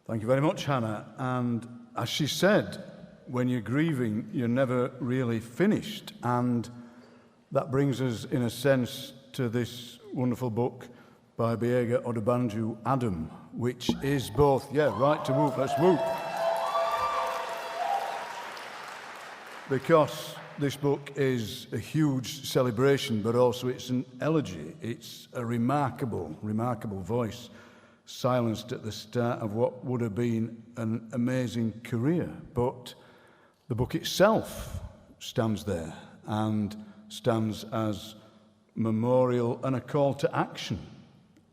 Thank you very much, Hannah. And as she said, when you're grieving, you're never really finished. And that brings us, in a sense, to this wonderful book by Biega Odubanju, Adam, which is both, right to whoop, let's whoop. Because this book is a huge celebration, but also it's an elegy. It's a remarkable, remarkable voice, silenced at the start of what would have been an amazing career. But the book itself stands there and stands as memorial and a call to action,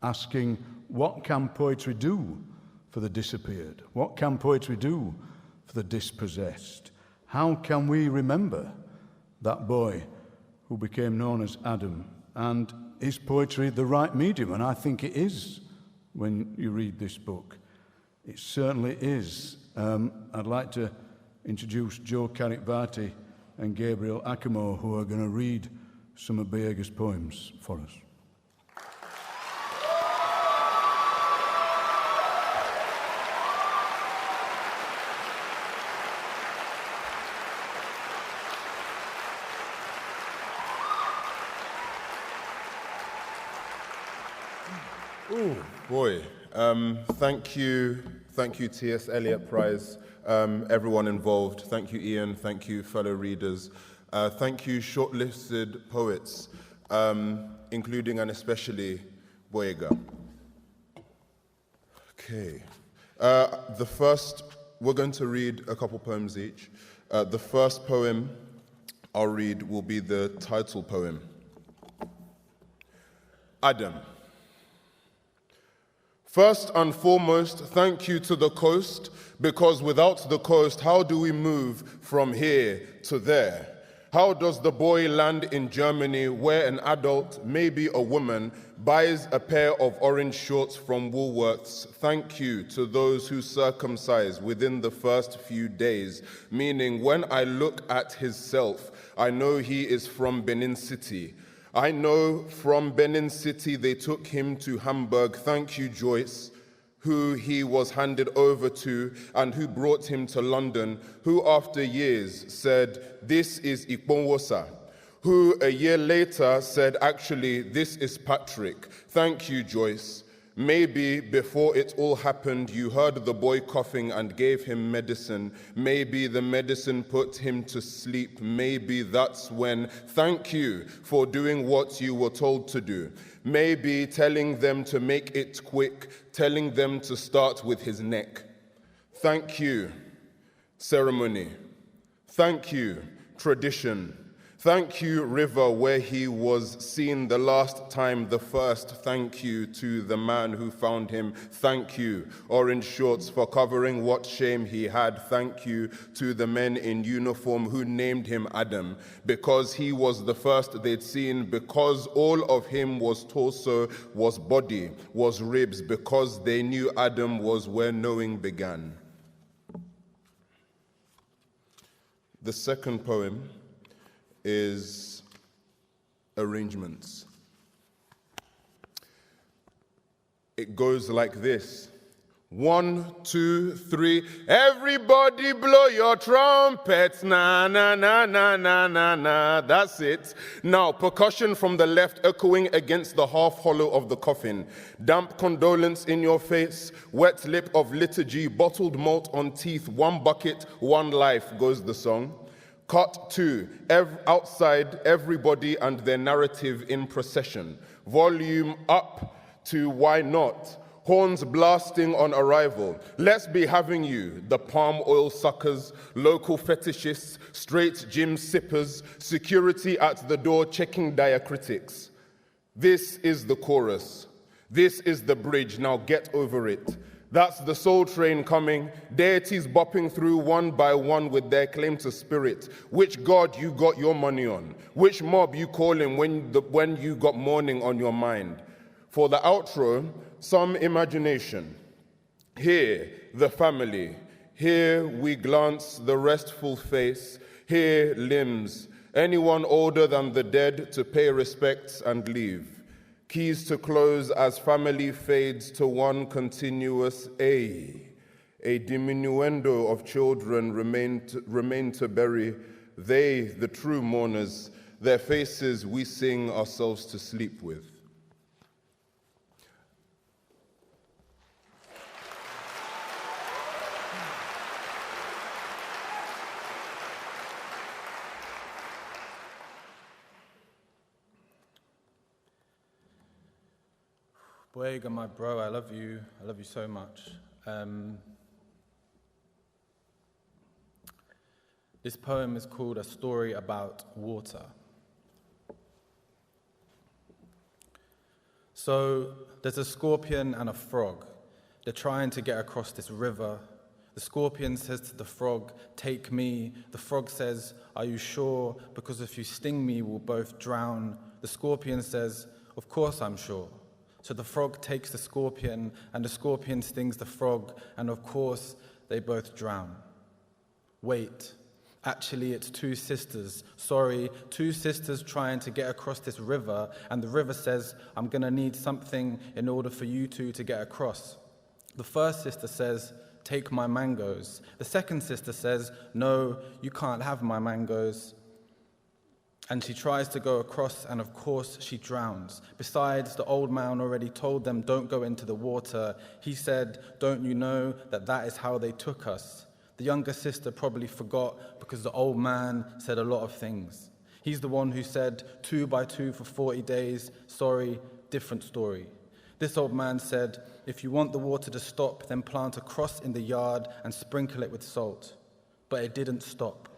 asking, what can poetry do for the disappeared? What can poetry do for the dispossessed? How can we remember that boy who became known as Adam? And is poetry the right medium? And I think it is when you read this book. It certainly is. I'd like to introduce Joe Carrick-Varty and Gabriel Akamo, who are going to read some of Biega's poems for us. Oh boy, thank you T.S. Eliot Prize, everyone involved. Thank you Ian, thank you fellow readers. Thank you shortlisted poets, including and especially Biega. Okay, we're going to read a couple poems each. The first poem I'll read will be the title poem. Adam. First and foremost, thank you to the coast, because without the coast, how do we move from here to there? How does the boy land in Germany where an adult, maybe a woman, buys a pair of orange shorts from Woolworths? Thank you to those who circumcise within the first few days, meaning when I look at his self, I know he is from Benin City. I know from Benin City they took him to Hamburg. Thank you, Joyce, who he was handed over to and who brought him to London, who after years said, this is Ikponwosa, who a year later said, actually, this is Patrick. Thank you, Joyce. Maybe before it all happened, you heard the boy coughing and gave him medicine. Maybe the medicine put him to sleep. Maybe that's when, thank you for doing what you were told to do. Maybe telling them to make it quick, telling them to start with his neck. Thank you, ceremony. Thank you, tradition. Thank you, river, where he was seen the last time, the first. Thank you to the man who found him. Thank you, orange shorts, for covering what shame he had. Thank you to the men in uniform who named him Adam, because he was the first they'd seen, because all of him was torso, was body, was ribs, because they knew Adam was where knowing began. The second poem is arrangements. It goes like this. 1, 2, 3, everybody blow your trumpets, na, na, na, na, na, na, na, that's it. Now, percussion from the left echoing against the half hollow of the coffin. Damp condolence in your face, wet lip of liturgy, bottled malt on teeth, one bucket, one life, goes the song. Cut 2, outside everybody and their narrative in procession. Volume up to why not? Horns blasting on arrival. Let's be having you, the palm oil suckers, local fetishists, straight gym sippers, security at the door checking diacritics. This is the chorus. This is the bridge. Now get over it. That's the soul train coming, deities bopping through one by one with their claim to spirit. Which god you got your money on? Which mob you calling when you got mourning on your mind? For the outro, some imagination. Here, the family. Here we glance the restful face. Here, limbs. Anyone older than the dead to pay respects and leave. Keys to close as family fades to one continuous A. A diminuendo of children remain to bury. They, the true mourners, their faces we sing ourselves to sleep with. Boyega, my bro, I love you so much. This poem is called A Story About Water. So there's a scorpion and a frog. They're trying to get across this river. The scorpion says to the frog, "Take me." The frog says, "Are you sure? Because if you sting me, we'll both drown." The scorpion says, "Of course I'm sure." So the frog takes the scorpion, and the scorpion stings the frog, and of course, they both drown. Wait, actually it's two sisters. Sorry, two sisters trying to get across this river, and the river says, "I'm gonna need something in order for you two to get across." The first sister says, "Take my mangoes." The second sister says, "No, you can't have my mangoes." And she tries to go across, and of course she drowns. Besides, the old man already told them, "Don't go into the water." He said, "Don't you know that is how they took us?" The younger sister probably forgot because the old man said a lot of things. He's the one who said 2 by 2 for 40 days. Sorry, different story. This old man said, "If you want the water to stop, then plant a cross in the yard and sprinkle it with salt." But it didn't stop.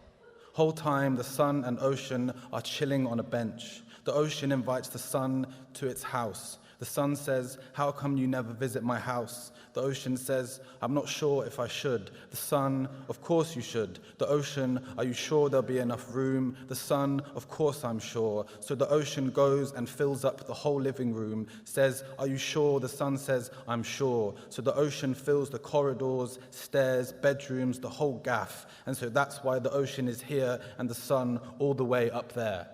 Whole time, the sun and ocean are chilling on a bench. The ocean invites the sun to its house. The sun says, "How come you never visit my house?" The ocean says, "I'm not sure if I should." The sun, "Of course you should." The ocean, "Are you sure there'll be enough room?" The sun, "Of course I'm sure." So the ocean goes and fills up the whole living room, says, "Are you sure?" The sun says, "I'm sure." So the ocean fills the corridors, stairs, bedrooms, the whole gaff. And so that's why the ocean is here and the sun all the way up there.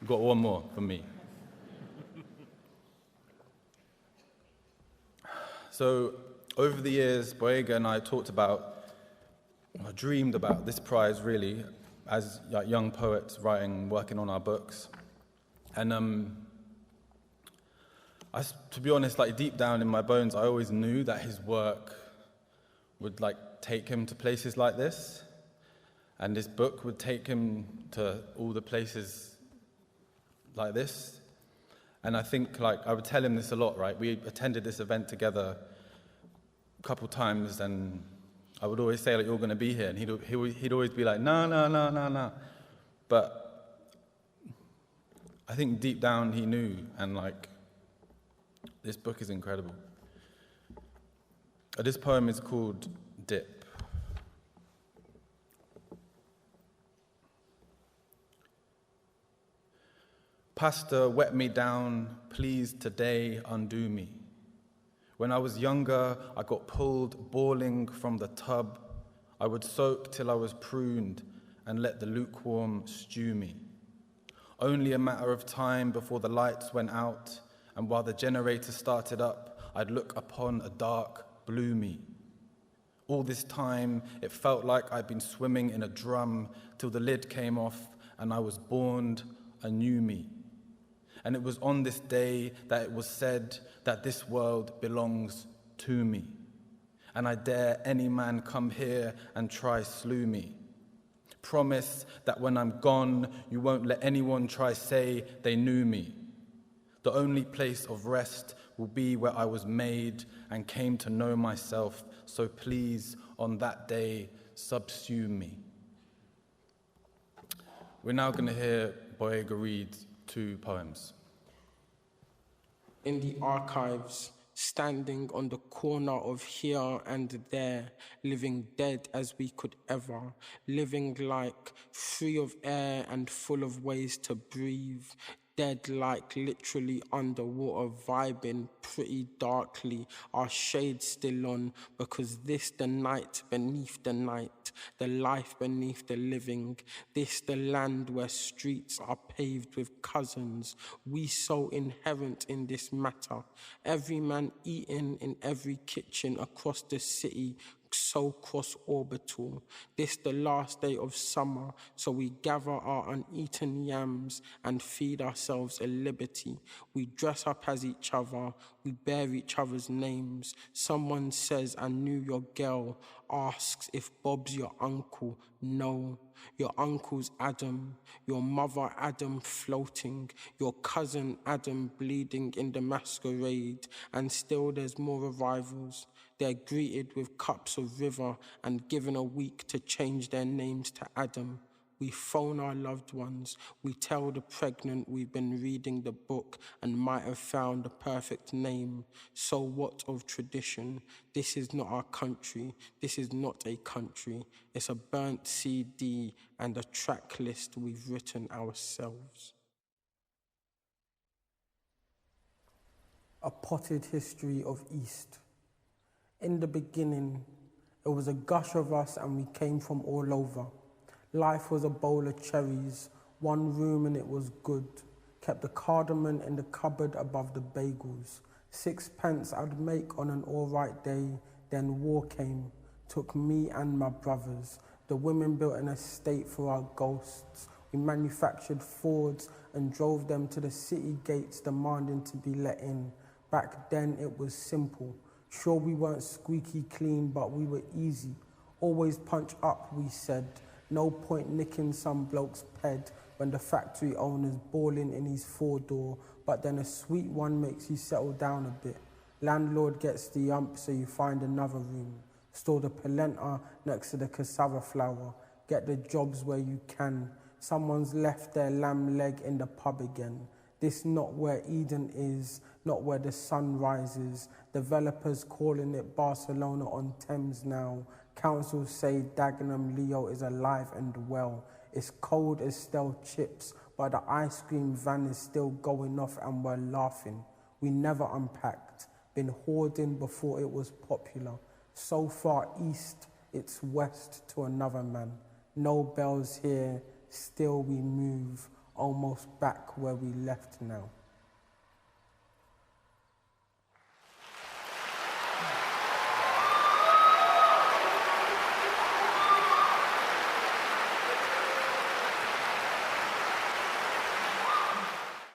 Got one more for me. So over the years, Boyega and I dreamed about this prize really, as like young poets writing, working on our books. And to be honest, like deep down in my bones, I always knew that his work would like take him to places like this, and this book would take him to all the places like this. And I think, like, I would tell him this a lot, right? We attended this event together a couple times, and I would always say, like, "You're going to be here," and he'd always be like, no. But I think deep down he knew, and like, this book is incredible. This poem is called Dip. Pastor, wet me down, please today undo me. When I was younger, I got pulled bawling from the tub. I would soak till I was pruned and let the lukewarm stew me. Only a matter of time before the lights went out, and while the generator started up, I'd look upon a dark blue me. All this time, it felt like I'd been swimming in a drum till the lid came off and I was born a new me. And it was on this day that it was said that this world belongs to me. And I dare any man come here and try slew me. Promise that when I'm gone, you won't let anyone try say they knew me. The only place of rest will be where I was made and came to know myself. So please, on that day, subsume me. We're now going to hear Boyega read 2 poems. In the archives, standing on the corner of here and there, living dead as we could ever, living like free of air and full of ways to breathe, dead like literally underwater, vibing pretty darkly, our shades still on, because this the night beneath the night, the life beneath the living, this the land where streets are paved with cousins, we so inherent in this matter, every man eating in every kitchen across the city, so cross-orbital. This the last day of summer, so we gather our uneaten yams and feed ourselves a liberty. We dress up as each other, we bear each other's names. Someone says, I knew your girl, asks if Bob's your uncle. No, your uncle's Adam, your mother Adam floating, your cousin Adam bleeding in the masquerade, and still there's more arrivals. They're greeted with cups of river and given a week to change their names to Adam. We phone our loved ones. We tell the pregnant we've been reading the book and might have found the perfect name. So what of tradition? This is not our country. This is not a country. It's a burnt CD and a track list we've written ourselves. A potted history of East. In the beginning, it was a gush of us and we came from all over. Life was a bowl of cherries, one room and it was good. Kept the cardamom in the cupboard above the bagels. 6 pence I'd make on an alright day, then war came. Took me and my brothers. The women built an estate for our ghosts. We manufactured Fords and drove them to the city gates demanding to be let in. Back then it was simple. Sure, we weren't squeaky clean, but we were easy. Always punch up, we said. No point nicking some bloke's ped when the factory owner's balling in his 4-door, but then a sweet one makes you settle down a bit. Landlord gets the ump, so you find another room. Store the polenta next to the cassava flour. Get the jobs where you can. Someone's left their lamb leg in the pub again. This not where Eden is, not where the sun rises. Developers calling it Barcelona on Thames now. Councils say Dagenham Leo is alive and well. It's cold as stale chips, but the ice cream van is still going off and we're laughing. We never unpacked, been hoarding before it was popular. So far east, it's west to another man. No bells here, still we move, almost back where we left now.